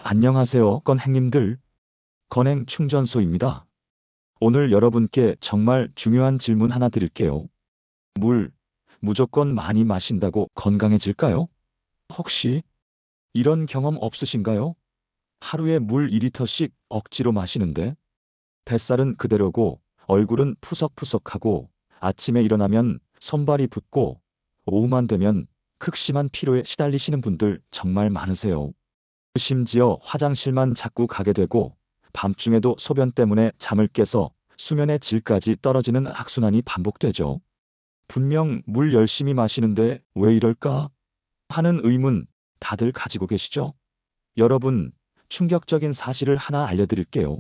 안녕하세요, 건행님들. 건행 충전소입니다. 오늘 여러분께 정말 중요한 질문 하나 드릴게요. 물, 무조건 많이 마신다고 건강해질까요? 혹시 이런 경험 없으신가요? 하루에 물 2리터씩 억지로 마시는데 뱃살은 그대로고 얼굴은 푸석푸석하고 아침에 일어나면 손발이 붓고 오후만 되면 극심한 피로에 시달리시는 분들 정말 많으세요. 심지어 화장실만 자꾸 가게 되고 밤중에도 소변 때문에 잠을 깨서 수면의 질까지 떨어지는 악순환이 반복되죠. 분명 물 열심히 마시는데 왜 이럴까? 하는 의문 다들 가지고 계시죠? 여러분, 충격적인 사실을 하나 알려드릴게요.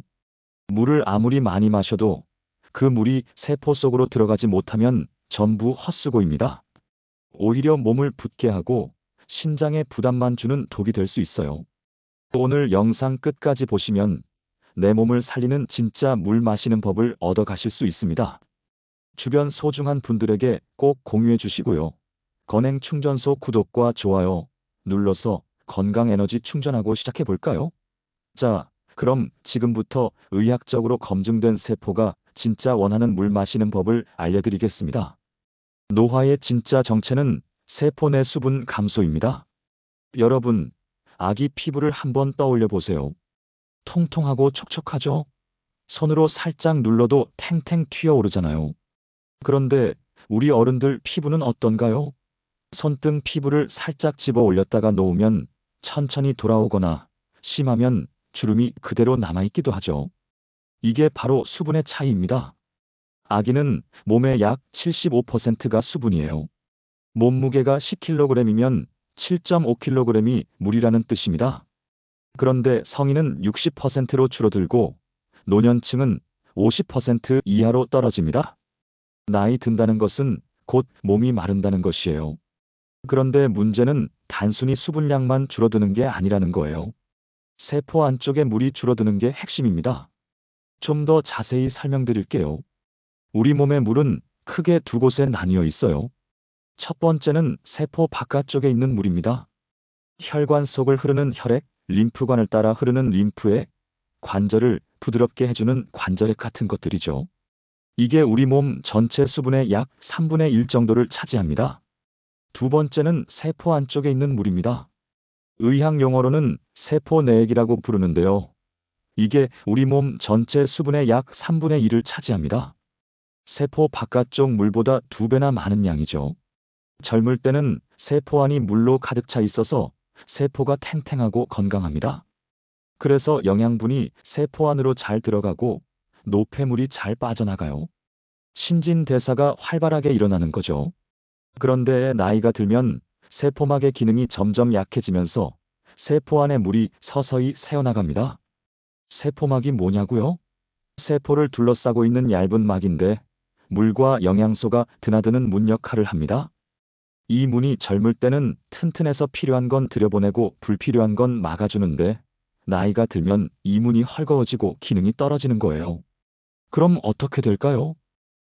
물을 아무리 많이 마셔도 그 물이 세포 속으로 들어가지 못하면 전부 헛수고입니다. 오히려 몸을 붓게 하고 신장에 부담만 주는 독이 될 수 있어요. 오늘 영상 끝까지 보시면 내 몸을 살리는 진짜 물 마시는 법을 얻어가실 수 있습니다. 주변 소중한 분들에게 꼭 공유해 주시고요. 건행 충전소 구독과 좋아요 눌러서 건강 에너지 충전하고 시작해 볼까요? 자, 그럼 지금부터 의학적으로 검증된 세포가 진짜 원하는 물 마시는 법을 알려드리겠습니다. 노화의 진짜 정체는 세포 내 수분 감소입니다. 여러분, 아기 피부를 한번 떠올려 보세요. 통통하고 촉촉하죠? 손으로 살짝 눌러도 탱탱 튀어오르잖아요. 그런데 우리 어른들 피부는 어떤가요? 손등 피부를 살짝 집어 올렸다가 놓으면 천천히 돌아오거나 심하면 주름이 그대로 남아있기도 하죠. 이게 바로 수분의 차이입니다. 아기는 몸의 약 75%가 수분이에요. 몸무게가 10kg이면 7.5kg이 물이라는 뜻입니다. 그런데 성인은 60%로 줄어들고 노년층은 50% 이하로 떨어집니다. 나이 든다는 것은 곧 몸이 마른다는 것이에요. 그런데 문제는 단순히 수분량만 줄어드는 게 아니라는 거예요. 세포 안쪽에 물이 줄어드는 게 핵심입니다. 좀 더 자세히 설명드릴게요. 우리 몸의 물은 크게 두 곳에 나뉘어 있어요. 첫 번째는 세포 바깥쪽에 있는 물입니다. 혈관 속을 흐르는 혈액, 림프관을 따라 흐르는 림프액, 관절을 부드럽게 해주는 관절액 같은 것들이죠. 이게 우리 몸 전체 수분의 약 3분의 1 정도를 차지합니다. 두 번째는 세포 안쪽에 있는 물입니다. 의학 용어로는 세포 내액이라고 부르는데요. 이게 우리 몸 전체 수분의 약 3분의 1을 차지합니다. 세포 바깥쪽 물보다 2배나 많은 양이죠. 젊을 때는 세포 안이 물로 가득 차 있어서 세포가 탱탱하고 건강합니다. 그래서 영양분이 세포 안으로 잘 들어가고 노폐물이 잘 빠져나가요. 신진대사가 활발하게 일어나는 거죠. 그런데 나이가 들면 세포막의 기능이 점점 약해지면서 세포 안에 물이 서서히 새어나갑니다. 세포막이 뭐냐고요? 세포를 둘러싸고 있는 얇은 막인데 물과 영양소가 드나드는 문 역할을 합니다. 이 문이 젊을 때는 튼튼해서 필요한 건 들여보내고 불필요한 건 막아주는데 나이가 들면 이 문이 헐거워지고 기능이 떨어지는 거예요. 그럼 어떻게 될까요?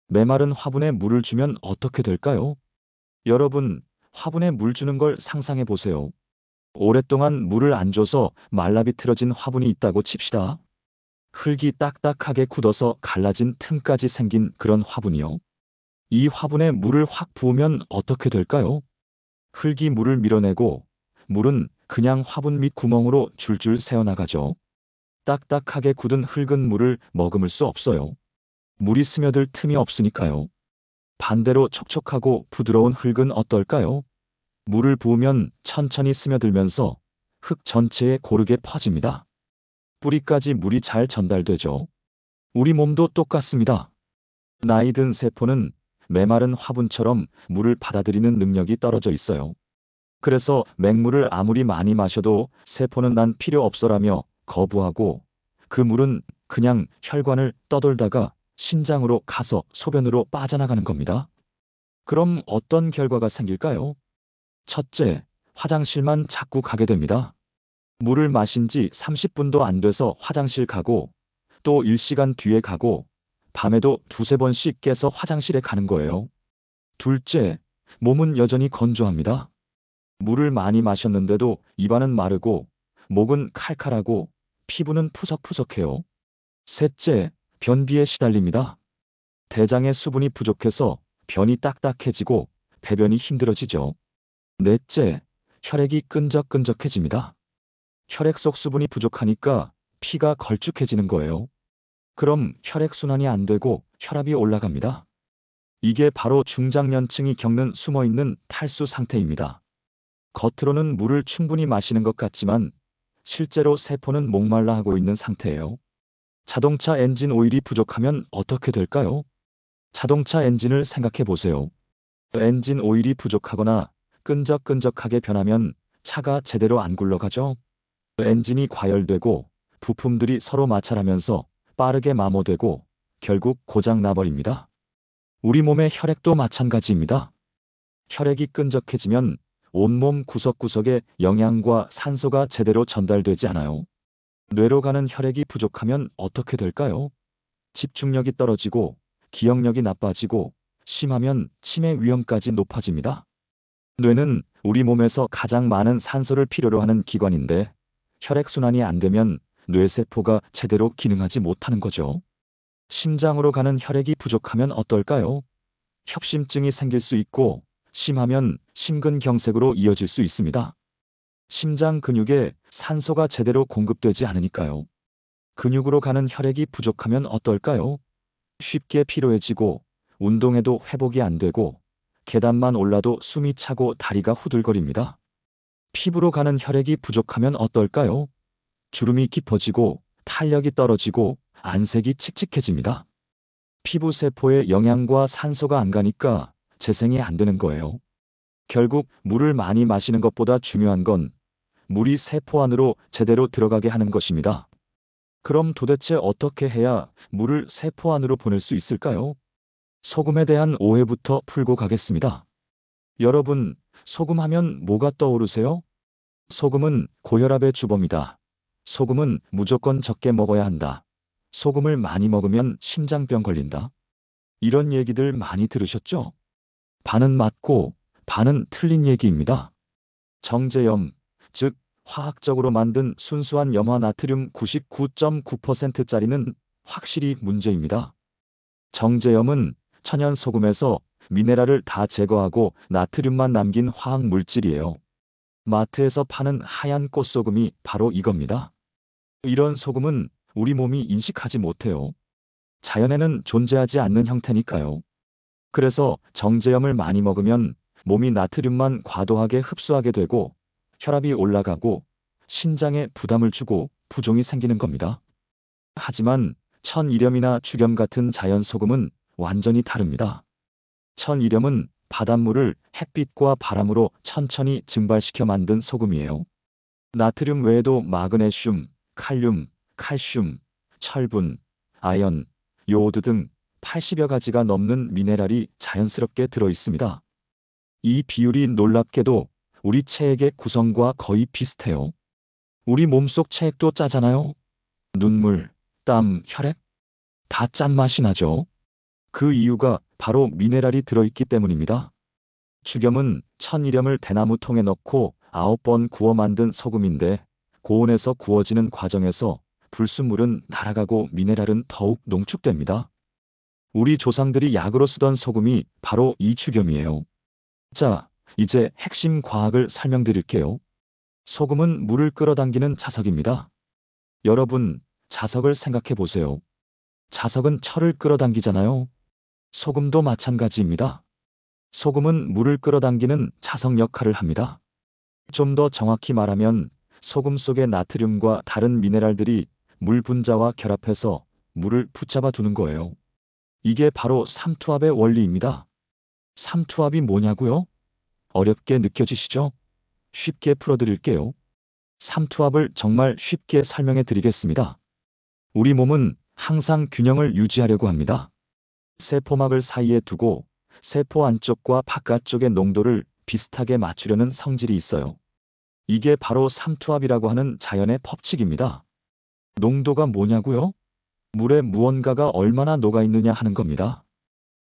메마른 화분에 물을 주면 어떻게 될까요? 여러분, 화분에 물 주는 걸 상상해 보세요. 오랫동안 물을 안 줘서 말라비틀어진 화분이 있다고 칩시다. 흙이 딱딱하게 굳어서 갈라진 틈까지 생긴 그런 화분이요. 이 화분에 물을 확 부으면 어떻게 될까요? 흙이 물을 밀어내고 물은 그냥 화분 밑 구멍으로 줄줄 새어나가죠. 딱딱하게 굳은 흙은 물을 머금을 수 없어요. 물이 스며들 틈이 없으니까요. 반대로 촉촉하고 부드러운 흙은 어떨까요? 물을 부으면 천천히 스며들면서 흙 전체에 고르게 퍼집니다. 뿌리까지 물이 잘 전달되죠. 우리 몸도 똑같습니다. 나이 든 세포는 메마른 화분처럼 물을 받아들이는 능력이 떨어져 있어요. 그래서 맹물을 아무리 많이 마셔도 세포는 난 필요 없어라며 거부하고 그 물은 그냥 혈관을 떠돌다가 신장으로 가서 소변으로 빠져나가는 겁니다. 그럼 어떤 결과가 생길까요? 첫째, 화장실만 자꾸 가게 됩니다. 물을 마신 지 30분도 안 돼서 화장실 가고 또 1시간 뒤에 가고 밤에도 두세 번씩 깨서 화장실에 가는 거예요. 둘째, 몸은 여전히 건조합니다. 물을 많이 마셨는데도 입안은 마르고 목은 칼칼하고 피부는 푸석푸석해요. 셋째, 변비에 시달립니다. 대장에 수분이 부족해서 변이 딱딱해지고 배변이 힘들어지죠. 넷째, 혈액이 끈적끈적해집니다. 혈액 속 수분이 부족하니까 피가 걸쭉해지는 거예요. 그럼 혈액순환이 안 되고 혈압이 올라갑니다. 이게 바로 중장년층이 겪는 숨어있는 탈수 상태입니다. 겉으로는 물을 충분히 마시는 것 같지만 실제로 세포는 목말라 하고 있는 상태예요. 자동차 엔진 오일이 부족하면 어떻게 될까요? 자동차 엔진을 생각해 보세요. 엔진 오일이 부족하거나 끈적끈적하게 변하면 차가 제대로 안 굴러가죠. 엔진이 과열되고 부품들이 서로 마찰하면서 빠르게 마모되고 결국 고장 나버립니다. 우리 몸의 혈액도 마찬가지입니다. 혈액이 끈적해지면 온몸 구석구석에 영양과 산소가 제대로 전달되지 않아요. 뇌로 가는 혈액이 부족하면 어떻게 될까요? 집중력이 떨어지고 기억력이 나빠지고 심하면 치매 위험까지 높아집니다. 뇌는 우리 몸에서 가장 많은 산소를 필요로 하는 기관인데 혈액순환이 안 되면 뇌세포가 제대로 기능하지 못하는 거죠. 심장으로 가는 혈액이 부족하면 어떨까요? 협심증이 생길 수 있고 심하면 심근경색으로 이어질 수 있습니다. 심장 근육에 산소가 제대로 공급되지 않으니까요. 근육으로 가는 혈액이 부족하면 어떨까요? 쉽게 피로해지고 운동해도 회복이 안 되고 계단만 올라도 숨이 차고 다리가 후들거립니다. 피부로 가는 혈액이 부족하면 어떨까요? 주름이 깊어지고 탄력이 떨어지고 안색이 칙칙해집니다. 피부 세포에 영양과 산소가 안 가니까 재생이 안 되는 거예요. 결국 물을 많이 마시는 것보다 중요한 건 물이 세포 안으로 제대로 들어가게 하는 것입니다. 그럼 도대체 어떻게 해야 물을 세포 안으로 보낼 수 있을까요? 소금에 대한 오해부터 풀고 가겠습니다. 여러분, 소금 하면 뭐가 떠오르세요? 소금은 고혈압의 주범이다. 소금은 무조건 적게 먹어야 한다. 소금을 많이 먹으면 심장병 걸린다. 이런 얘기들 많이 들으셨죠? 반은 맞고 반은 틀린 얘기입니다. 정제염, 즉 화학적으로 만든 순수한 염화 나트륨 99.9%짜리는 확실히 문제입니다. 정제염은 천연 소금에서 미네랄을 다 제거하고 나트륨만 남긴 화학 물질이에요. 마트에서 파는 하얀 꽃소금이 바로 이겁니다. 이런 소금은 우리 몸이 인식하지 못해요. 자연에는 존재하지 않는 형태니까요. 그래서 정제염을 많이 먹으면 몸이 나트륨만 과도하게 흡수하게 되고 혈압이 올라가고 신장에 부담을 주고 부종이 생기는 겁니다. 하지만 천일염이나 죽염 같은 자연소금은 완전히 다릅니다. 천일염은 바닷물을 햇빛과 바람으로 천천히 증발시켜 만든 소금이에요. 나트륨 외에도 마그네슘, 칼륨, 칼슘, 철분, 아연, 요오드 등 80여 가지가 넘는 미네랄이 자연스럽게 들어 있습니다. 이 비율이 놀랍게도 우리 체액의 구성과 거의 비슷해요. 우리 몸속 체액도 짜잖아요. 눈물, 땀, 혈액? 다 짠맛이 나죠. 그 이유가 바로 미네랄이 들어있기 때문입니다. 죽염은 천일염을 대나무 통에 넣고 9번 구워 만든 소금인데 고온에서 구워지는 과정에서 불순물은 날아가고 미네랄은 더욱 농축됩니다. 우리 조상들이 약으로 쓰던 소금이 바로 이 죽염이에요. 자, 이제 핵심 과학을 설명드릴게요. 소금은 물을 끌어당기는 자석입니다. 여러분, 자석을 생각해 보세요. 자석은 철을 끌어당기잖아요. 소금도 마찬가지입니다. 소금은 물을 끌어당기는 자석 역할을 합니다. 좀 더 정확히 말하면 소금 속의 나트륨과 다른 미네랄들이 물 분자와 결합해서 물을 붙잡아 두는 거예요. 이게 바로 삼투압의 원리입니다. 삼투압이 뭐냐고요? 어렵게 느껴지시죠? 쉽게 풀어드릴게요. 삼투압을 정말 쉽게 설명해 드리겠습니다. 우리 몸은 항상 균형을 유지하려고 합니다. 세포막을 사이에 두고 세포 안쪽과 바깥쪽의 농도를 비슷하게 맞추려는 성질이 있어요. 이게 바로 삼투압이라고 하는 자연의 법칙입니다. 농도가 뭐냐고요? 물에 무언가가 얼마나 녹아있느냐 하는 겁니다.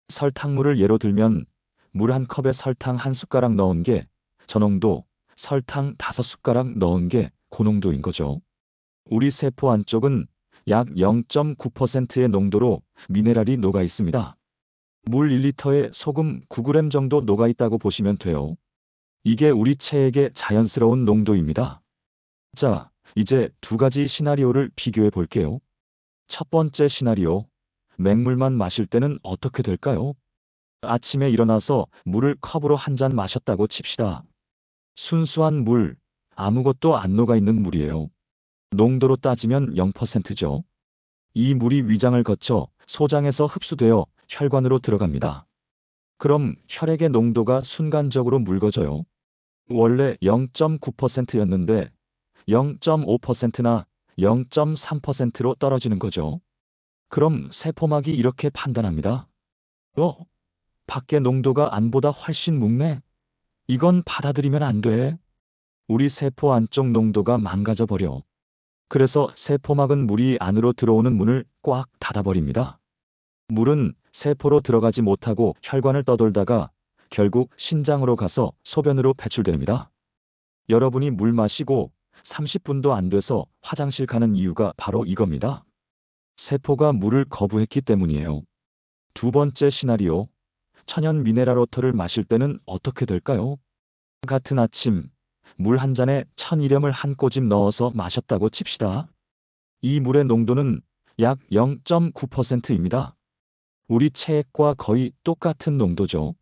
설탕물을 예로 들면 물 한 컵에 설탕 한 숟가락 넣은 게 저 농도, 설탕 5숟가락 넣은 게 고농도인 거죠. 우리 세포 안쪽은 약 0.9%의 농도로 미네랄이 녹아 있습니다. 물 1리터에 소금 9g 정도 녹아 있다고 보시면 돼요. 이게 우리 체액의 자연스러운 농도입니다. 자, 이제 두 가지 시나리오를 비교해 볼게요. 첫 번째 시나리오, 맹물만 마실 때는 어떻게 될까요? 아침에 일어나서 물을 컵으로 한 잔 마셨다고 칩시다. 순수한 물, 아무것도 안 녹아 있는 물이에요. 농도로 따지면 0%죠. 이 물이 위장을 거쳐 소장에서 흡수되어 혈관으로 들어갑니다. 그럼 혈액의 농도가 순간적으로 묽어져요. 원래 0.9%였는데 0.5%나 0.3%로 떨어지는 거죠. 그럼 세포막이 이렇게 판단합니다. 밖에 농도가 안보다 훨씬 묽네. 이건 받아들이면 안 돼. 우리 세포 안쪽 농도가 망가져 버려. 그래서 세포막은 물이 안으로 들어오는 문을 꽉 닫아버립니다. 물은 세포로 들어가지 못하고 혈관을 떠돌다가 결국 신장으로 가서 소변으로 배출됩니다. 여러분이 물 마시고 30분도 안 돼서 화장실 가는 이유가 바로 이겁니다. 세포가 물을 거부했기 때문이에요. 두 번째 시나리오, 천연 미네랄 워터를 마실 때는 어떻게 될까요? 같은 아침, 물 한 잔에 1000이렴을 한 꼬집 넣어서 마셨다고 칩시다. 이 물의 농도는 약 0.9%입니다. 우리 체액과 거의 똑같은 농도죠.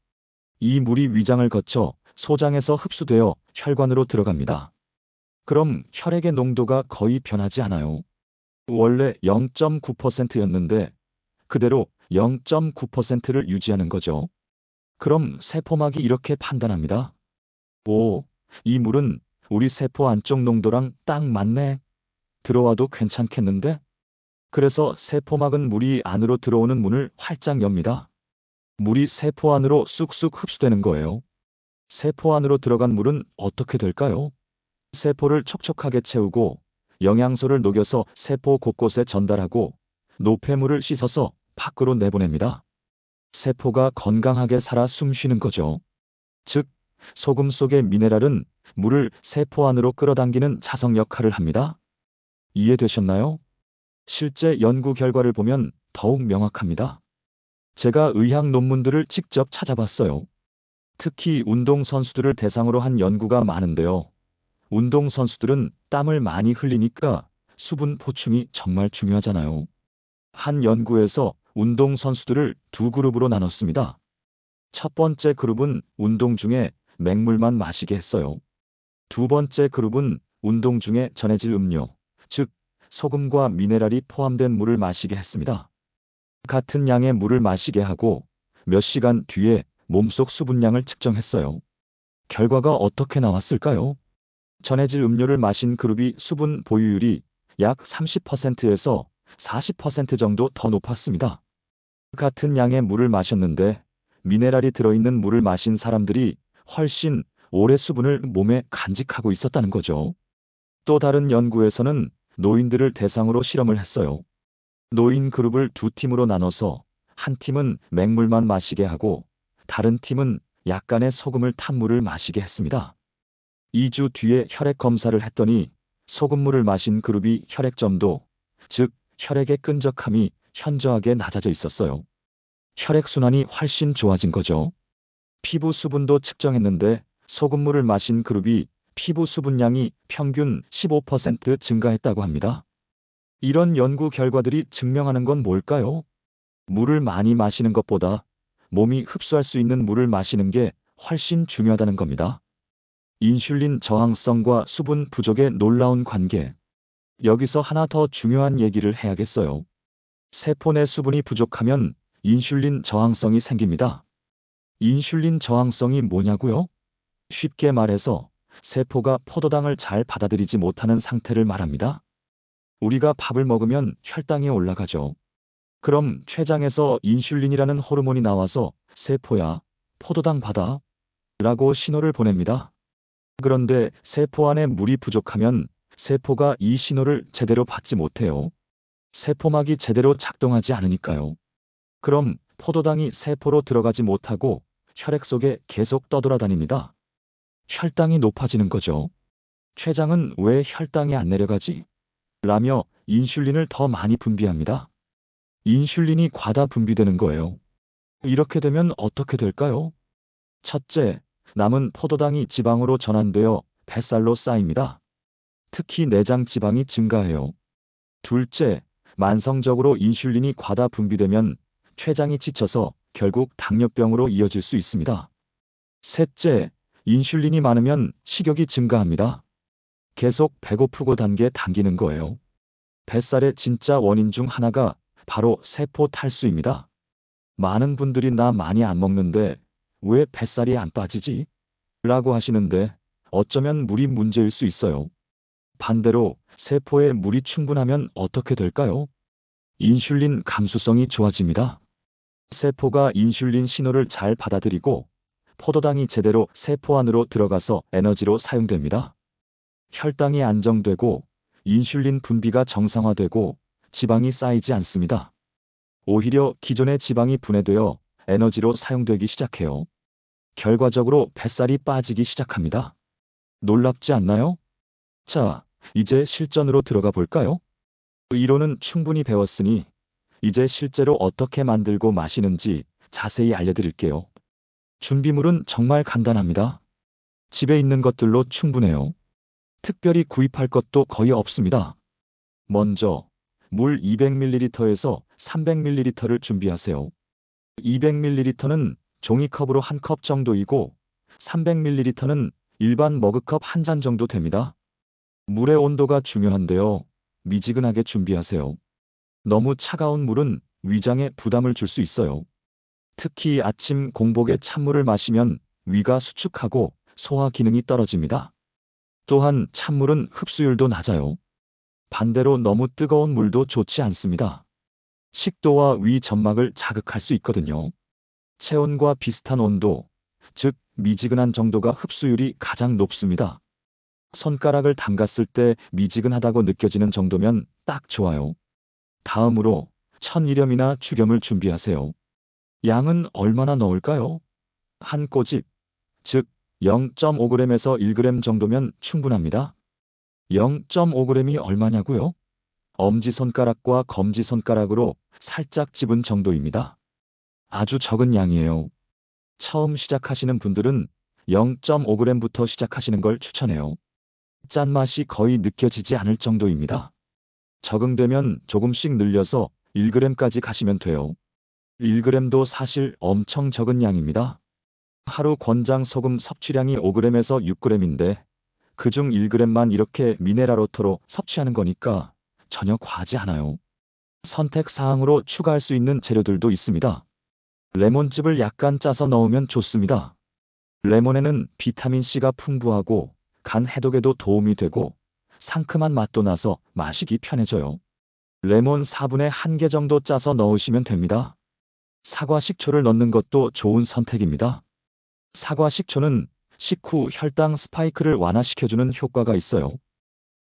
이 물이 위장을 거쳐 소장에서 흡수되어 혈관으로 들어갑니다. 그럼 혈액의 농도가 거의 변하지 않아요. 원래 0.9%였는데 그대로 0.9%를 유지하는 거죠. 그럼 세포막이 이렇게 판단합니다. 이 물은 우리 세포 안쪽 농도랑 딱 맞네. 들어와도 괜찮겠는데? 그래서 세포막은 물이 안으로 들어오는 문을 활짝 엽니다. 물이 세포 안으로 쑥쑥 흡수되는 거예요. 세포 안으로 들어간 물은 어떻게 될까요? 세포를 촉촉하게 채우고 영양소를 녹여서 세포 곳곳에 전달하고 노폐물을 씻어서 밖으로 내보냅니다. 세포가 건강하게 살아 숨쉬는 거죠. 즉, 소금 속의 미네랄은 물을 세포 안으로 끌어당기는 자석 역할을 합니다. 이해되셨나요? 실제 연구 결과를 보면 더욱 명확합니다. 제가 의학 논문들을 직접 찾아봤어요. 특히 운동선수들을 대상으로 한 연구가 많은데요. 운동선수들은 땀을 많이 흘리니까 수분 보충이 정말 중요하잖아요. 한 연구에서 운동선수들을 두 그룹으로 나눴습니다. 첫 번째 그룹은 운동 중에 맹물만 마시게 했어요. 두 번째 그룹은 운동 중에 전해질 음료, 즉 소금과 미네랄이 포함된 물을 마시게 했습니다. 같은 양의 물을 마시게 하고 몇 시간 뒤에 몸속 수분량을 측정했어요. 결과가 어떻게 나왔을까요? 전해질 음료를 마신 그룹이 수분 보유율이 약 30%에서 40% 정도 더 높았습니다. 같은 양의 물을 마셨는데 미네랄이 들어있는 물을 마신 사람들이 훨씬 오래 수분을 몸에 간직하고 있었다는 거죠. 또 다른 연구에서는 노인들을 대상으로 실험을 했어요. 노인 그룹을 두 팀으로 나눠서 한 팀은 맹물만 마시게 하고 다른 팀은 약간의 소금을 탄 물을 마시게 했습니다. 2주 뒤에 혈액 검사를 했더니 소금물을 마신 그룹이 혈액점도, 즉 혈액의 끈적함이 현저하게 낮아져 있었어요. 혈액순환이 훨씬 좋아진 거죠. 피부 수분도 측정했는데 소금물을 마신 그룹이 피부 수분량이 평균 15% 증가했다고 합니다. 이런 연구 결과들이 증명하는 건 뭘까요? 물을 많이 마시는 것보다 몸이 흡수할 수 있는 물을 마시는 게 훨씬 중요하다는 겁니다. 인슐린 저항성과 수분 부족의 놀라운 관계. 여기서 하나 더 중요한 얘기를 해야겠어요. 세포 내 수분이 부족하면 인슐린 저항성이 생깁니다. 인슐린 저항성이 뭐냐고요? 쉽게 말해서 세포가 포도당을 잘 받아들이지 못하는 상태를 말합니다. 우리가 밥을 먹으면 혈당이 올라가죠. 그럼 췌장에서 인슐린이라는 호르몬이 나와서 세포야, 포도당 받아 라고 신호를 보냅니다. 그런데 세포 안에 물이 부족하면 세포가 이 신호를 제대로 받지 못해요. 세포막이 제대로 작동하지 않으니까요. 그럼 포도당이 세포로 들어가지 못하고 혈액 속에 계속 떠돌아다닙니다. 혈당이 높아지는 거죠. 췌장은 왜 혈당이 안 내려가지? 라며 인슐린을 더 많이 분비합니다. 인슐린이 과다 분비되는 거예요. 이렇게 되면 어떻게 될까요? 첫째, 남은 포도당이 지방으로 전환되어 뱃살로 쌓입니다. 특히 내장 지방이 증가해요. 둘째, 만성적으로 인슐린이 과다 분비되면 췌장이 지쳐서 결국 당뇨병으로 이어질 수 있습니다. 셋째, 인슐린이 많으면 식욕이 증가합니다. 계속 배고프고 단 게 당기는 거예요. 뱃살의 진짜 원인 중 하나가 바로 세포 탈수입니다. 많은 분들이 나 많이 안 먹는데 왜 뱃살이 안 빠지지? 라고 하시는데 어쩌면 물이 문제일 수 있어요. 반대로 세포에 물이 충분하면 어떻게 될까요? 인슐린 감수성이 좋아집니다. 세포가 인슐린 신호를 잘 받아들이고 포도당이 제대로 세포 안으로 들어가서 에너지로 사용됩니다. 혈당이 안정되고 인슐린 분비가 정상화되고 지방이 쌓이지 않습니다. 오히려 기존의 지방이 분해되어 에너지로 사용되기 시작해요. 결과적으로 뱃살이 빠지기 시작합니다. 놀랍지 않나요? 자, 이제 실전으로 들어가 볼까요? 이론은 충분히 배웠으니 이제 실제로 어떻게 만들고 마시는지 자세히 알려드릴게요. 준비물은 정말 간단합니다. 집에 있는 것들로 충분해요. 특별히 구입할 것도 거의 없습니다. 먼저 물 200ml에서 300ml를 준비하세요. 200ml는 종이컵으로 한 컵 정도이고 300ml는 일반 머그컵 한 잔 정도 됩니다. 물의 온도가 중요한데요. 미지근하게 준비하세요. 너무 차가운 물은 위장에 부담을 줄 수 있어요. 특히 아침 공복에 찬물을 마시면 위가 수축하고 소화 기능이 떨어집니다. 또한 찬물은 흡수율도 낮아요. 반대로 너무 뜨거운 물도 좋지 않습니다. 식도와 위 점막을 자극할 수 있거든요. 체온과 비슷한 온도, 즉 미지근한 정도가 흡수율이 가장 높습니다. 손가락을 담갔을 때 미지근하다고 느껴지는 정도면 딱 좋아요. 다음으로 천일염이나 죽염을 준비하세요. 양은 얼마나 넣을까요? 한 꼬집, 즉 0.5g에서 1g 정도면 충분합니다. 0.5g이 얼마냐고요? 엄지손가락과 검지손가락으로 살짝 집은 정도입니다. 아주 적은 양이에요. 처음 시작하시는 분들은 0.5g부터 시작하시는 걸 추천해요. 짠맛이 거의 느껴지지 않을 정도입니다. 적응되면 조금씩 늘려서 1g까지 가시면 돼요. 1g도 사실 엄청 적은 양입니다. 하루 권장 소금 섭취량이 5g에서 6g인데 그중 1g만 이렇게 미네랄워터로 섭취하는 거니까 전혀 과하지 않아요. 선택사항으로 추가할 수 있는 재료들도 있습니다. 레몬즙을 약간 짜서 넣으면 좋습니다. 레몬에는 비타민C가 풍부하고 간 해독에도 도움이 되고 상큼한 맛도 나서 마시기 편해져요. 레몬 4분의 1개 정도 짜서 넣으시면 됩니다. 사과 식초를 넣는 것도 좋은 선택입니다. 사과 식초는 식후 혈당 스파이크를 완화시켜주는 효과가 있어요.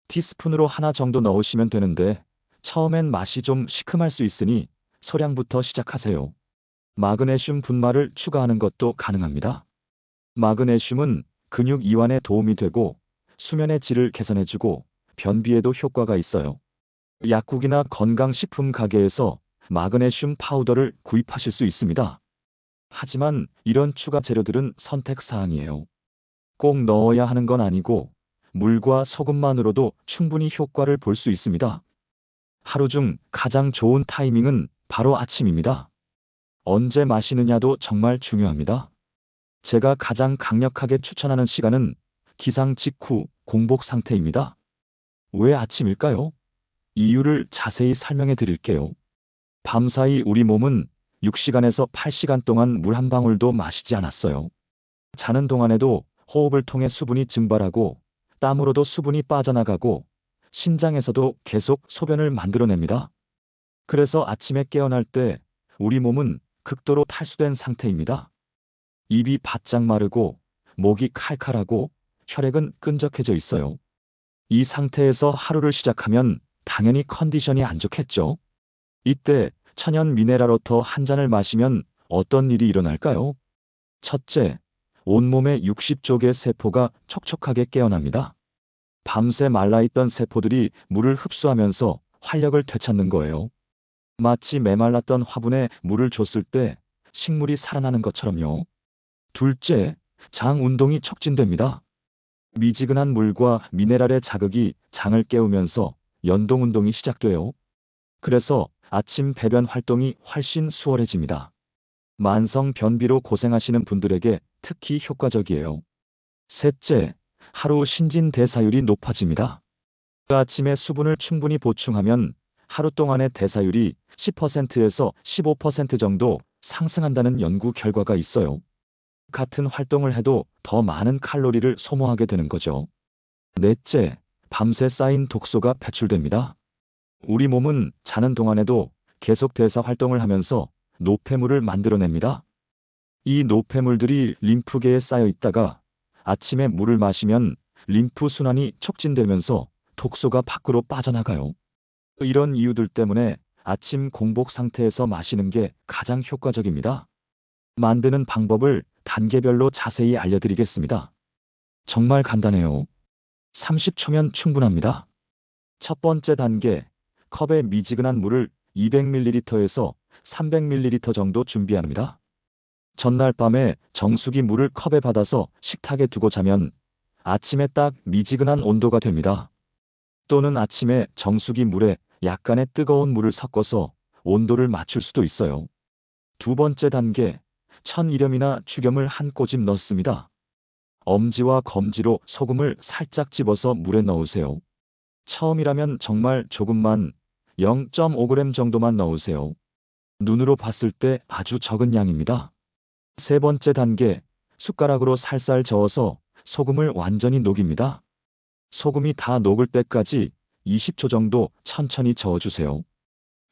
티스푼으로 하나 정도 넣으시면 되는데 처음엔 맛이 좀 시큼할 수 있으니 소량부터 시작하세요. 마그네슘 분말을 추가하는 것도 가능합니다. 마그네슘은 근육 이완에 도움이 되고 수면의 질을 개선해주고 변비에도 효과가 있어요. 약국이나 건강식품 가게에서 마그네슘 파우더를 구입하실 수 있습니다. 하지만 이런 추가 재료들은 선택사항이에요. 꼭 넣어야 하는 건 아니고 물과 소금만으로도 충분히 효과를 볼 수 있습니다. 하루 중 가장 좋은 타이밍은 바로 아침입니다. 언제 마시느냐도 정말 중요합니다. 제가 가장 강력하게 추천하는 시간은 기상 직후 공복 상태입니다. 왜 아침일까요? 이유를 자세히 설명해 드릴게요. 밤사이 우리 몸은 6시간에서 8시간 동안 물 한 방울도 마시지 않았어요. 자는 동안에도 호흡을 통해 수분이 증발하고 땀으로도 수분이 빠져나가고 신장에서도 계속 소변을 만들어냅니다. 그래서 아침에 깨어날 때 우리 몸은 극도로 탈수된 상태입니다. 입이 바짝 마르고 목이 칼칼하고 혈액은 끈적해져 있어요. 이 상태에서 하루를 시작하면 당연히 컨디션이 안 좋겠죠. 이때 천연 미네랄워터 한 잔을 마시면 어떤 일이 일어날까요? 첫째, 온몸의 60조 개 세포가 촉촉하게 깨어납니다. 밤새 말라있던 세포들이 물을 흡수하면서 활력을 되찾는 거예요. 마치 메말랐던 화분에 물을 줬을 때 식물이 살아나는 것처럼요. 둘째, 장 운동이 촉진됩니다. 미지근한 물과 미네랄의 자극이 장을 깨우면서 연동 운동이 시작돼요. 그래서 아침 배변 활동이 훨씬 수월해집니다. 만성 변비로 고생하시는 분들에게 특히 효과적이에요. 셋째, 하루 신진대사율이 높아집니다. 아침에 수분을 충분히 보충하면 하루 동안의 대사율이 10%에서 15% 정도 상승한다는 연구 결과가 있어요. 같은 활동을 해도 더 많은 칼로리를 소모하게 되는 거죠. 넷째, 밤새 쌓인 독소가 배출됩니다. 우리 몸은 자는 동안에도 계속 대사 활동을 하면서 노폐물을 만들어냅니다. 이 노폐물들이 림프계에 쌓여 있다가 아침에 물을 마시면 림프 순환이 촉진되면서 독소가 밖으로 빠져나가요. 이런 이유들 때문에 아침 공복 상태에서 마시는 게 가장 효과적입니다. 만드는 방법을 단계별로 자세히 알려드리겠습니다. 정말 간단해요. 30초면 충분합니다. 첫 번째 단계, 컵에 미지근한 물을 200ml에서 300ml 정도 준비합니다. 전날 밤에 정수기 물을 컵에 받아서 식탁에 두고 자면 아침에 딱 미지근한 온도가 됩니다. 또는 아침에 정수기 물에 약간의 뜨거운 물을 섞어서 온도를 맞출 수도 있어요. 두 번째 단계, 천일염이나 죽염을 한 꼬집 넣습니다. 엄지와 검지로 소금을 살짝 집어서 물에 넣으세요. 처음이라면 정말 조금만 0.5g 정도만 넣으세요. 눈으로 봤을 때 아주 적은 양입니다. 세 번째 단계, 숟가락으로 살살 저어서 소금을 완전히 녹입니다. 소금이 다 녹을 때까지 20초 정도 천천히 저어주세요.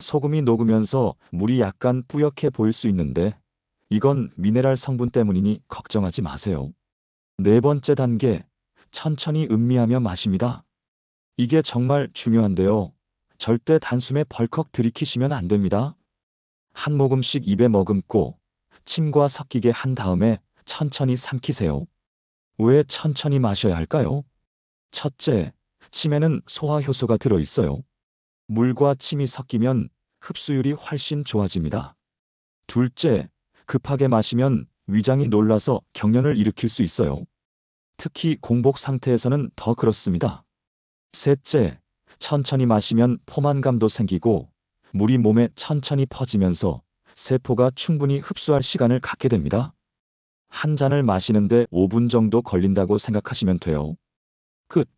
소금이 녹으면서 물이 약간 뿌옇게 보일 수 있는데 이건 미네랄 성분 때문이니 걱정하지 마세요. 네 번째 단계, 천천히 음미하며 마십니다. 이게 정말 중요한데요. 절대 단숨에 벌컥 들이키시면 안 됩니다. 한 모금씩 입에 머금고 침과 섞이게 한 다음에 천천히 삼키세요. 왜 천천히 마셔야 할까요? 첫째, 침에는 소화효소가 들어있어요. 물과 침이 섞이면 흡수율이 훨씬 좋아집니다. 둘째, 급하게 마시면 위장이 놀라서 경련을 일으킬 수 있어요. 특히 공복 상태에서는 더 그렇습니다. 셋째, 천천히 마시면 포만감도 생기고 물이 몸에 천천히 퍼지면서 세포가 충분히 흡수할 시간을 갖게 됩니다. 한 잔을 마시는데 5분 정도 걸린다고 생각하시면 돼요. 끝.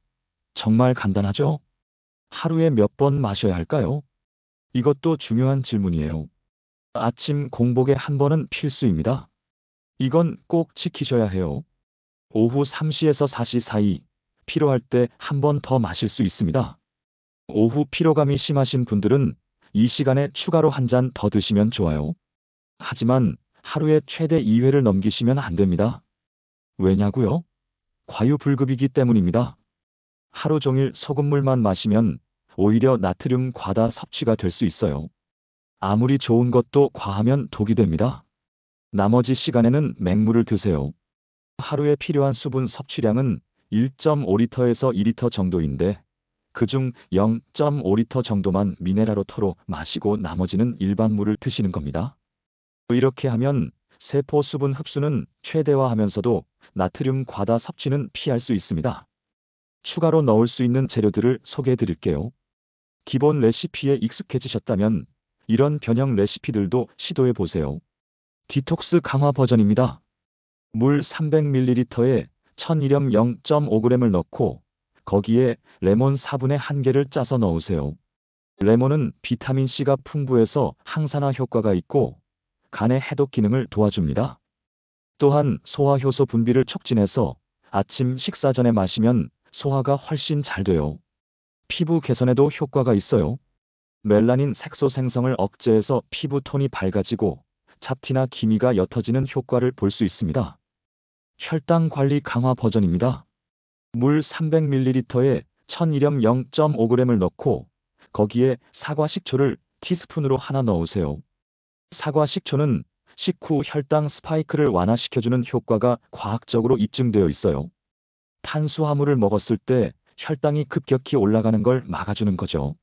정말 간단하죠? 하루에 몇 번 마셔야 할까요? 이것도 중요한 질문이에요. 아침 공복에 한 번은 필수입니다. 이건 꼭 지키셔야 해요. 오후 3시에서 4시 사이 피로할 때 한 번 더 마실 수 있습니다. 오후 피로감이 심하신 분들은 이 시간에 추가로 한 잔 더 드시면 좋아요. 하지만 하루에 최대 2회를 넘기시면 안 됩니다. 왜냐고요? 과유불급이기 때문입니다. 하루 종일 소금물만 마시면 오히려 나트륨 과다 섭취가 될 수 있어요. 아무리 좋은 것도 과하면 독이 됩니다. 나머지 시간에는 맹물을 드세요. 하루에 필요한 수분 섭취량은 1.5리터에서 2리터 정도인데 그중 0.5리터 정도만 미네랄워터로 마시고 나머지는 일반 물을 드시는 겁니다. 이렇게 하면 세포 수분 흡수는 최대화하면서도 나트륨 과다 섭취는 피할 수 있습니다. 추가로 넣을 수 있는 재료들을 소개해 드릴게요. 기본 레시피에 익숙해지셨다면 이런 변형 레시피들도 시도해 보세요. 디톡스 강화 버전입니다. 물 300ml에 천일염 0.5g을 넣고 거기에 레몬 4분의 1개를 짜서 넣으세요. 레몬은 비타민C가 풍부해서 항산화 효과가 있고 간의 해독 기능을 도와줍니다. 또한 소화효소 분비를 촉진해서 아침 식사 전에 마시면 소화가 훨씬 잘 돼요. 피부 개선에도 효과가 있어요. 멜라닌 색소 생성을 억제해서 피부 톤이 밝아지고 잡티나 기미가 옅어지는 효과를 볼 수 있습니다. 혈당 관리 강화 버전입니다. 물 300ml에 천일염 0.5g을 넣고 거기에 사과 식초를 티스푼으로 하나 넣으세요. 사과 식초는 식후 혈당 스파이크를 완화시켜주는 효과가 과학적으로 입증되어 있어요. 탄수화물을 먹었을 때 혈당이 급격히 올라가는 걸 막아주는 거죠.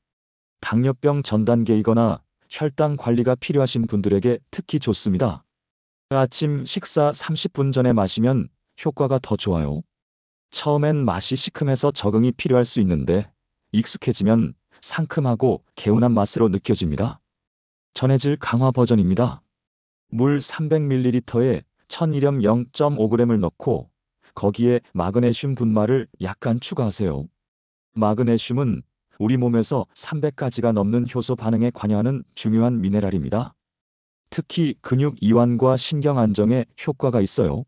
당뇨병 전 단계이거나 혈당 관리가 필요하신 분들에게 특히 좋습니다. 아침 식사 30분 전에 마시면 효과가 더 좋아요. 처음엔 맛이 시큼해서 적응이 필요할 수 있는데 익숙해지면 상큼하고 개운한 맛으로 느껴집니다. 전해질 강화 버전입니다. 물 300ml에 천일염 0.5g을 넣고 거기에 마그네슘 분말을 약간 추가하세요. 마그네슘은 우리 몸에서 300가지가 넘는 효소 반응에 관여하는 중요한 미네랄입니다. 특히 근육 이완과 신경 안정에 효과가 있어요.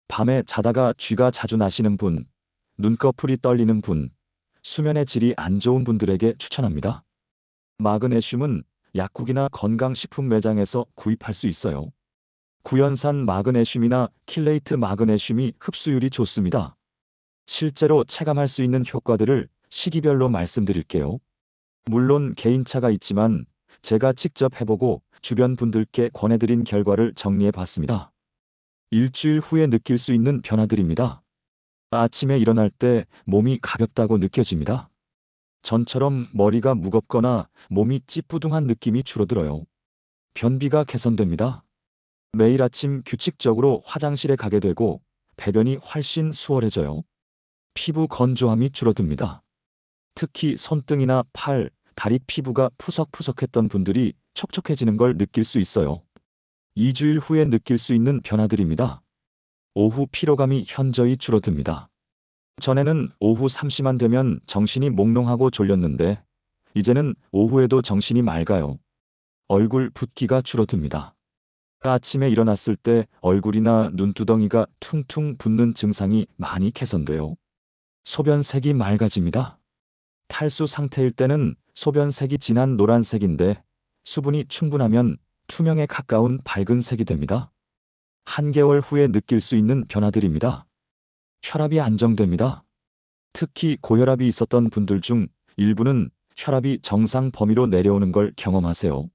밤에 자다가 쥐가 자주 나시는 분, 눈꺼풀이 떨리는 분, 수면의 질이 안 좋은 분들에게 추천합니다. 마그네슘은 약국이나 건강식품 매장에서 구입할 수 있어요. 구연산 마그네슘이나 킬레이트 마그네슘이 흡수율이 좋습니다. 실제로 체감할 수 있는 효과들을 시기별로 말씀드릴게요. 물론 개인차가 있지만 제가 직접 해보고 주변 분들께 권해드린 결과를 정리해 봤습니다. 일주일 후에 느낄 수 있는 변화들입니다. 아침에 일어날 때 몸이 가볍다고 느껴집니다. 전처럼 머리가 무겁거나 몸이 찌뿌둥한 느낌이 줄어들어요. 변비가 개선됩니다. 매일 아침 규칙적으로 화장실에 가게 되고 배변이 훨씬 수월해져요. 피부 건조함이 줄어듭니다. 특히 손등이나 팔, 다리 피부가 푸석푸석했던 분들이 촉촉해지는 걸 느낄 수 있어요. 2주일 후에 느낄 수 있는 변화들입니다. 오후 피로감이 현저히 줄어듭니다. 전에는 오후 3시만 되면 정신이 몽롱하고 졸렸는데 이제는 오후에도 정신이 맑아요. 얼굴 붓기가 줄어듭니다. 아침에 일어났을 때 얼굴이나 눈두덩이가 퉁퉁 붓는 증상이 많이 개선돼요. 소변색이 맑아집니다. 탈수 상태일 때는 소변색이 진한 노란색인데 수분이 충분하면 투명에 가까운 밝은 색이 됩니다. 한개월 후에 느낄 수 있는 변화들입니다. 혈압이 안정됩니다. 특히 고혈압이 있었던 분들 중 일부는 혈압이 정상 범위로 내려오는 걸 경험하세요.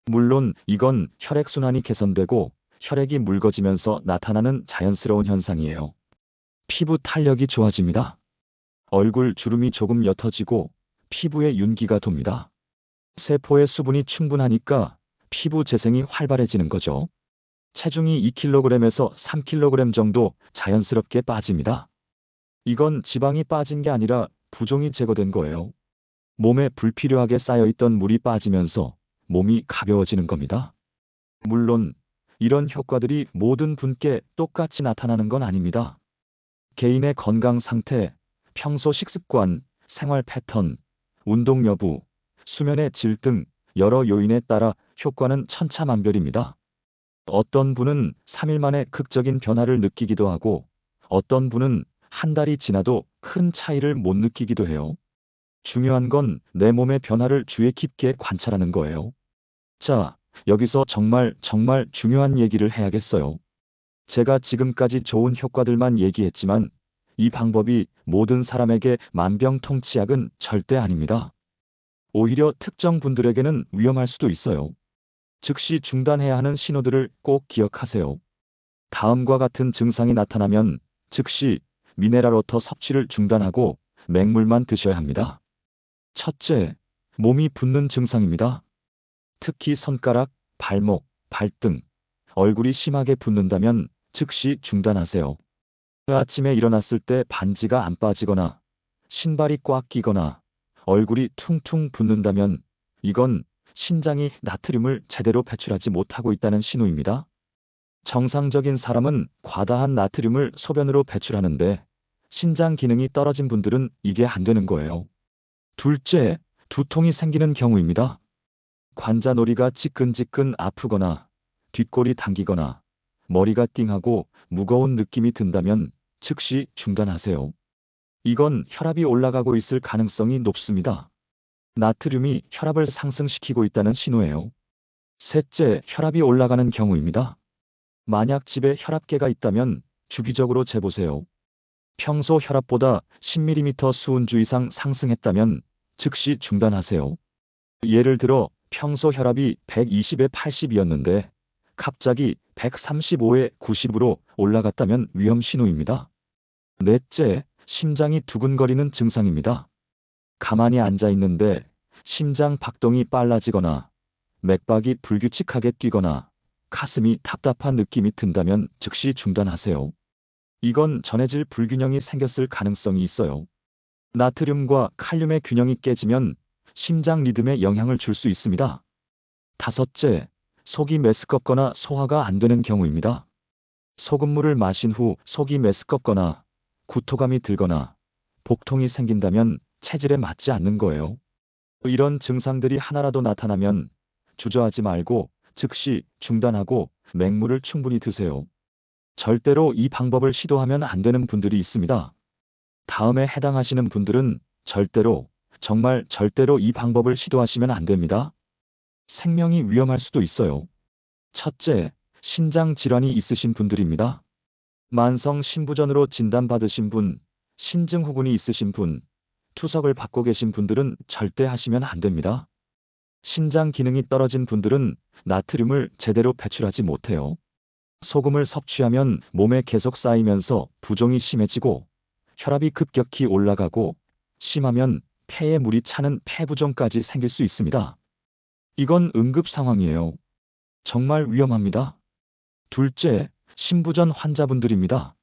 물론 이건 혈액순환이 개선되고 혈액이 묽어지면서 나타나는 자연스러운 현상이에요. 피부 탄력이 좋아집니다. 얼굴 주름이 조금 옅어지고 피부에 윤기가 돕니다. 세포의 수분이 충분하니까 피부 재생이 활발해지는 거죠. 체중이 2kg에서 3kg 정도 자연스럽게 빠집니다. 이건 지방이 빠진 게 아니라 부종이 제거된 거예요. 몸에 불필요하게 쌓여있던 물이 빠지면서 몸이 가벼워지는 겁니다. 물론 이런 효과들이 모든 분께 똑같이 나타나는 건 아닙니다. 개인의 건강 상태, 평소 식습관, 생활 패턴, 운동 여부, 수면의 질 등 여러 요인에 따라 효과는 천차만별입니다. 어떤 분은 3일 만에 극적인 변화를 느끼기도 하고 어떤 분은 한 달이 지나도 큰 차이를 못 느끼기도 해요. 중요한 건 내 몸의 변화를 주의 깊게 관찰하는 거예요. 자, 여기서 정말 중요한 얘기를 해야겠어요. 제가 지금까지 좋은 효과들만 얘기했지만 이 방법이 모든 사람에게 만병통치약은 절대 아닙니다. 오히려 특정 분들에게는 위험할 수도 있어요. 즉시 중단해야 하는 신호들을 꼭 기억하세요. 다음과 같은 증상이 나타나면 즉시 미네랄워터 섭취를 중단하고 맹물만 드셔야 합니다. 첫째, 몸이 붓는 증상입니다. 특히 손가락, 발목, 발등, 얼굴이 심하게 붓는다면 즉시 중단하세요. 아침에 일어났을 때 반지가 안 빠지거나 신발이 꽉 끼거나 얼굴이 퉁퉁 붓는다면 이건 신장이 나트륨을 제대로 배출하지 못하고 있다는 신호입니다. 정상적인 사람은 과다한 나트륨을 소변으로 배출하는데 신장 기능이 떨어진 분들은 이게 안 되는 거예요. 둘째, 두통이 생기는 경우입니다. 관자놀이가 지끈지끈 아프거나 뒷골이 당기거나 머리가 띵하고 무거운 느낌이 든다면 즉시 중단하세요. 이건 혈압이 올라가고 있을 가능성이 높습니다. 나트륨이 혈압을 상승시키고 있다는 신호예요. 셋째, 혈압이 올라가는 경우입니다. 만약 집에 혈압계가 있다면 주기적으로 재보세요. 평소 혈압보다 10mm 수은주 이상 상승했다면 즉시 중단하세요. 예를 들어 평소 혈압이 120에 80이었는데 갑자기 135에 90으로 올라갔다면 위험 신호입니다. 넷째, 심장이 두근거리는 증상입니다. 가만히 앉아 있는데 심장 박동이 빨라지거나 맥박이 불규칙하게 뛰거나 가슴이 답답한 느낌이 든다면 즉시 중단하세요. 이건 전해질 불균형이 생겼을 가능성이 있어요. 나트륨과 칼륨의 균형이 깨지면 심장 리듬에 영향을 줄 수 있습니다. 다섯째, 속이 메스껍거나 소화가 안 되는 경우입니다. 소금물을 마신 후 속이 메스껍거나 구토감이 들거나 복통이 생긴다면 체질에 맞지 않는 거예요. 이런 증상들이 하나라도 나타나면 주저하지 말고 즉시 중단하고 맹물을 충분히 드세요. 절대로 이 방법을 시도하면 안 되는 분들이 있습니다. 다음에 해당하시는 분들은 절대로, 정말 절대로 이 방법을 시도하시면 안 됩니다. 생명이 위험할 수도 있어요. 첫째, 신장 질환이 있으신 분들입니다. 만성 신부전으로 진단받으신 분, 신증후군이 있으신 분, 투석을 받고 계신 분들은 절대 하시면 안 됩니다. 신장 기능이 떨어진 분들은 나트륨을 제대로 배출하지 못해요. 소금을 섭취하면 몸에 계속 쌓이면서 부종이 심해지고 혈압이 급격히 올라가고 심하면 폐에 물이 차는 폐부종까지 생길 수 있습니다. 이건 응급 상황이에요. 정말 위험합니다. 둘째, 신부전 환자분들입니다.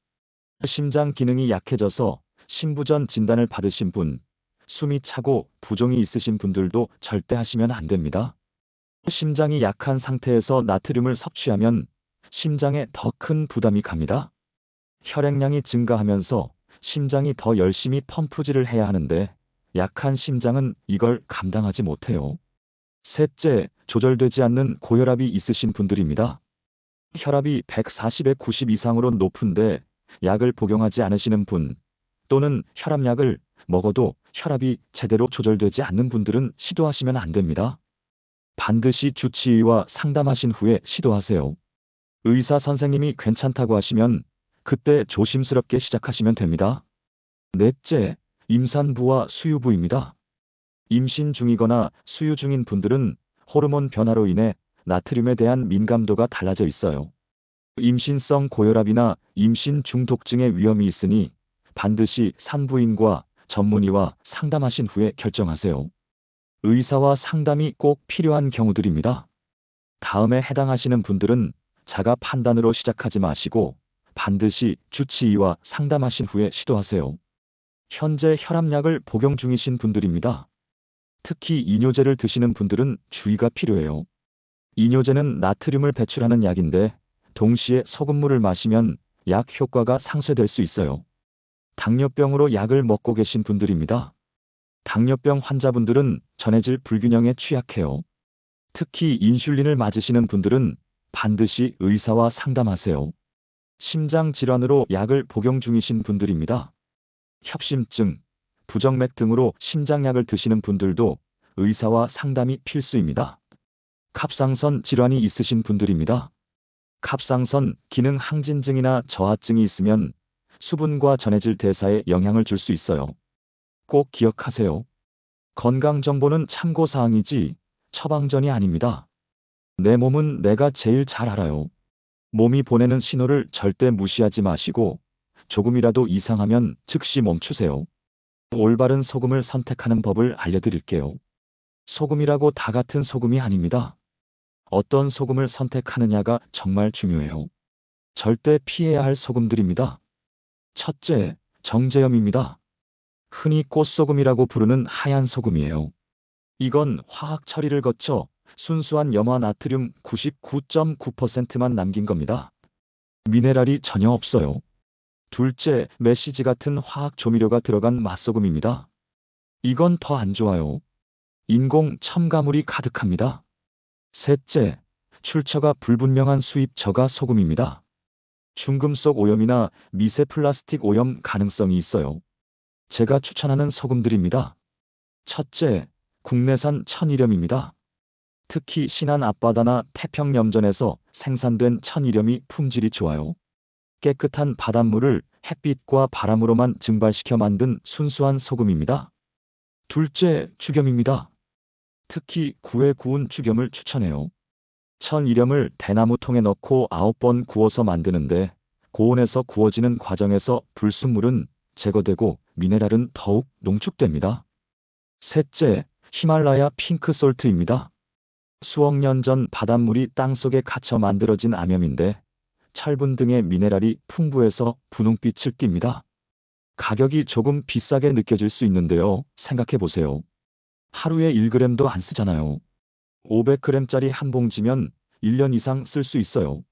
심장 기능이 약해져서 신부전 진단을 받으신 분, 숨이 차고 부종이 있으신 분들도 절대 하시면 안 됩니다. 심장이 약한 상태에서 나트륨을 섭취하면 심장에 더 큰 부담이 갑니다. 혈액량이 증가하면서 심장이 더 열심히 펌프질을 해야 하는데 약한 심장은 이걸 감당하지 못해요. 셋째, 조절되지 않는 고혈압이 있으신 분들입니다. 혈압이 140에 90 이상으로 높은데 약을 복용하지 않으시는 분 또는 혈압약을 먹어도 혈압이 제대로 조절되지 않는 분들은 시도하시면 안 됩니다. 반드시 주치의와 상담하신 후에 시도하세요. 의사 선생님이 괜찮다고 하시면 그때 조심스럽게 시작하시면 됩니다. 넷째, 임산부와 수유부입니다. 임신 중이거나 수유 중인 분들은 호르몬 변화로 인해 나트륨에 대한 민감도가 달라져 있어요. 임신성 고혈압이나 임신 중독증의 위험이 있으니 반드시 산부인과 전문의와 상담하신 후에 결정하세요. 의사와 상담이 꼭 필요한 경우들입니다. 다음에 해당하시는 분들은 자가 판단으로 시작하지 마시고 반드시 주치의와 상담하신 후에 시도하세요. 현재 혈압약을 복용 중이신 분들입니다. 특히 이뇨제를 드시는 분들은 주의가 필요해요. 이뇨제는 나트륨을 배출하는 약인데 동시에 소금물을 마시면 약 효과가 상쇄될 수 있어요. 당뇨병으로 약을 먹고 계신 분들입니다. 당뇨병 환자분들은 전해질 불균형에 취약해요. 특히 인슐린을 맞으시는 분들은 반드시 의사와 상담하세요. 심장 질환으로 약을 복용 중이신 분들입니다. 협심증, 부정맥 등으로 심장약을 드시는 분들도 의사와 상담이 필수입니다. 갑상선 질환이 있으신 분들입니다. 갑상선 기능 항진증이나 저하증이 있으면 수분과 전해질 대사에 영향을 줄 수 있어요. 꼭 기억하세요. 건강정보는 참고사항이지 처방전이 아닙니다. 내 몸은 내가 제일 잘 알아요. 몸이 보내는 신호를 절대 무시하지 마시고 조금이라도 이상하면 즉시 멈추세요. 올바른 소금을 선택하는 법을 알려드릴게요. 소금이라고 다 같은 소금이 아닙니다. 어떤 소금을 선택하느냐가 정말 중요해요. 절대 피해야 할 소금들입니다. 첫째, 정제염입니다. 흔히 꽃소금이라고 부르는 하얀 소금이에요. 이건 화학 처리를 거쳐 순수한 염화 나트륨 99.9%만 남긴 겁니다. 미네랄이 전혀 없어요. 둘째, 메시지 같은 화학 조미료가 들어간 맛소금입니다. 이건 더 안 좋아요. 인공 첨가물이 가득합니다. 셋째, 출처가 불분명한 수입 저가 소금입니다. 중금속 오염이나 미세 플라스틱 오염 가능성이 있어요. 제가 추천하는 소금들입니다. 첫째, 국내산 천일염입니다. 특히 신안 앞바다나 태평염전에서 생산된 천일염이 품질이 좋아요. 깨끗한 바닷물을 햇빛과 바람으로만 증발시켜 만든 순수한 소금입니다. 둘째, 죽염입니다. 특히 구에 구운 죽염을 추천해요. 천일염을 대나무통에 넣고 9번 구워서 만드는데 고온에서 구워지는 과정에서 불순물은 제거되고 미네랄은 더욱 농축됩니다. 셋째, 히말라야 핑크솔트입니다. 수억 년 전 바닷물이 땅속에 갇혀 만들어진 암염인데 철분 등의 미네랄이 풍부해서 분홍빛을 띱니다. 가격이 조금 비싸게 느껴질 수 있는데요. 생각해 보세요. 하루에 1g도 안 쓰잖아요. 500g짜리 한 봉지면 1년 이상 쓸 수 있어요.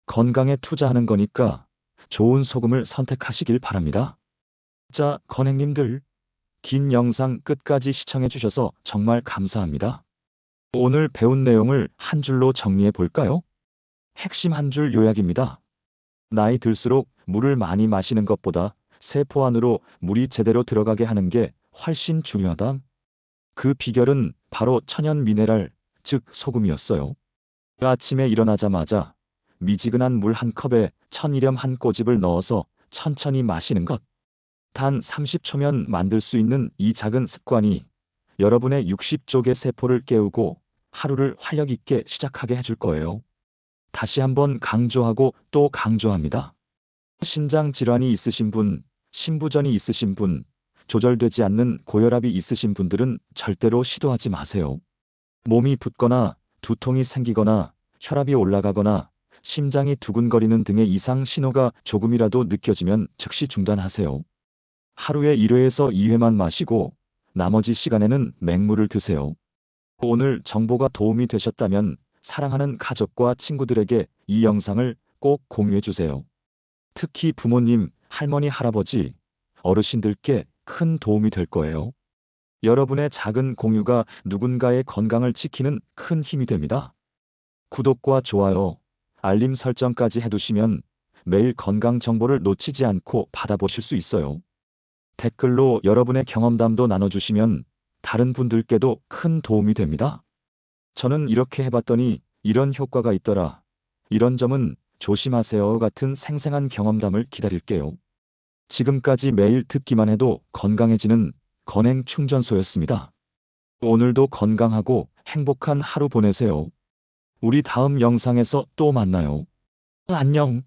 건강에 투자하는 거니까 좋은 소금을 선택하시길 바랍니다. 자, 건행님들, 긴 영상 끝까지 시청해 주셔서 정말 감사합니다. 오늘 배운 내용을 한 줄로 정리해 볼까요? 핵심 한 줄 요약입니다. 나이 들수록 물을 많이 마시는 것보다 세포 안으로 물이 제대로 들어가게 하는 게 훨씬 중요하다. 그 비결은 바로 천연 미네랄, 즉 소금이었어요. 아침에 일어나자마자 미지근한 물 한 컵에 천일염 한 꼬집을 넣어서 천천히 마시는 것. 단 30초면 만들 수 있는 이 작은 습관이 여러분의 60쪽의 세포를 깨우고 하루를 활력 있게 시작하게 해줄 거예요. 다시 한번 강조하고 또 강조합니다. 신장 질환이 있으신 분, 신부전이 있으신 분, 조절되지 않는 고혈압이 있으신 분들은 절대로 시도하지 마세요. 몸이 붓거나 두통이 생기거나 혈압이 올라가거나 심장이 두근거리는 등의 이상 신호가 조금이라도 느껴지면 즉시 중단하세요. 하루에 1회에서 2회만 마시고 나머지 시간에는 맹물을 드세요. 오늘 정보가 도움이 되셨다면 사랑하는 가족과 친구들에게 이 영상을 꼭 공유해 주세요. 특히 부모님, 할머니, 할아버지, 어르신들께 큰 도움이 될 거예요. 여러분의 작은 공유가 누군가의 건강을 지키는 큰 힘이 됩니다. 구독과 좋아요, 알림 설정까지 해두시면 매일 건강 정보를 놓치지 않고 받아보실 수 있어요. 댓글로 여러분의 경험담도 나눠주시면 다른 분들께도 큰 도움이 됩니다. 저는 이렇게 해봤더니 이런 효과가 있더라, 이런 점은 조심하세요 같은 생생한 경험담을 기다릴게요. 지금까지 매일 듣기만 해도 건강해지는 건행 충전소였습니다. 오늘도 건강하고 행복한 하루 보내세요. 우리 다음 영상에서 또 만나요. 안녕.